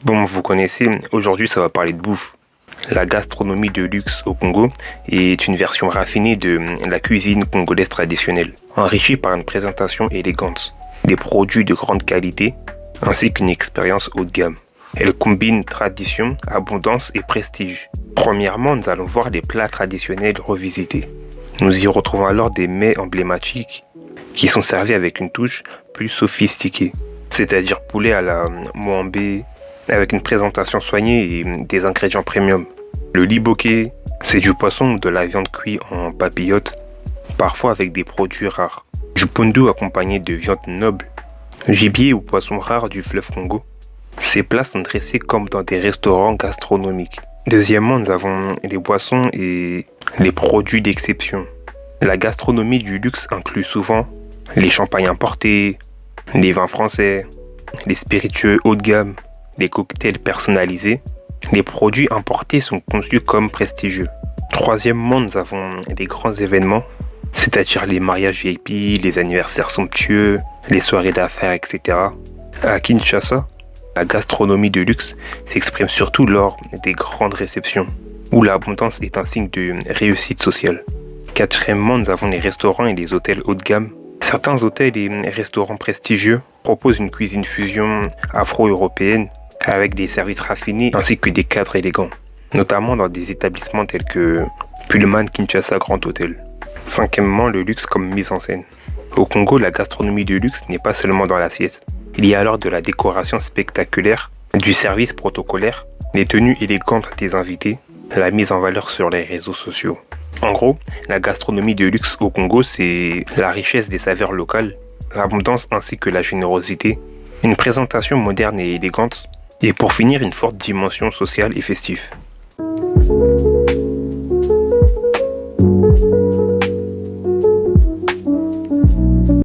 Bon, vous connaissez, aujourd'hui ça va parler de bouffe. La gastronomie de luxe au Congo est une version raffinée de la cuisine congolaise traditionnelle, enrichie par une présentation élégante, des produits de grande qualité, ainsi qu'une expérience haut de gamme. Elle combine tradition, abondance et prestige. Premièrement, nous allons voir les plats traditionnels revisités. Nous y retrouvons alors des mets emblématiques qui sont servis avec une touche plus sophistiquée, c'est-à-dire poulet à la moambé, avec une présentation soignée et des ingrédients premium. Le liboké, c'est du poisson ou de la viande cuite en papillote, parfois avec des produits rares. Du pondu accompagné de viande noble, gibier ou poisson rare du fleuve Congo. Ces plats sont dressés comme dans des restaurants gastronomiques. Deuxièmement, nous avons les boissons et les produits d'exception. La gastronomie du luxe inclut souvent les champagnes importés, les vins français, les spiritueux haut de gamme, les cocktails personnalisés. Les produits importés sont conçus comme prestigieux. Troisièmement, nous avons les grands événements, c'est-à-dire les mariages VIP, les anniversaires somptueux, les soirées d'affaires, etc. À Kinshasa, la gastronomie de luxe s'exprime surtout lors des grandes réceptions, où l'abondance est un signe de réussite sociale. Quatrièmement, nous avons les restaurants et les hôtels haut de gamme. Certains hôtels et restaurants prestigieux proposent une cuisine fusion afro-européenne avec des services raffinés ainsi que des cadres élégants, notamment dans des établissements tels que Pullman Kinshasa Grand Hôtel. Cinquièmement, le luxe comme mise en scène. Au Congo, la gastronomie de luxe n'est pas seulement dans l'assiette. Il y a alors de la décoration spectaculaire, du service protocolaire, les tenues élégantes des invités, la mise en valeur sur les réseaux sociaux. En gros, la gastronomie de luxe au Congo, c'est la richesse des saveurs locales, l'abondance ainsi que la générosité, une présentation moderne et élégante, et pour finir, une forte dimension sociale et festive.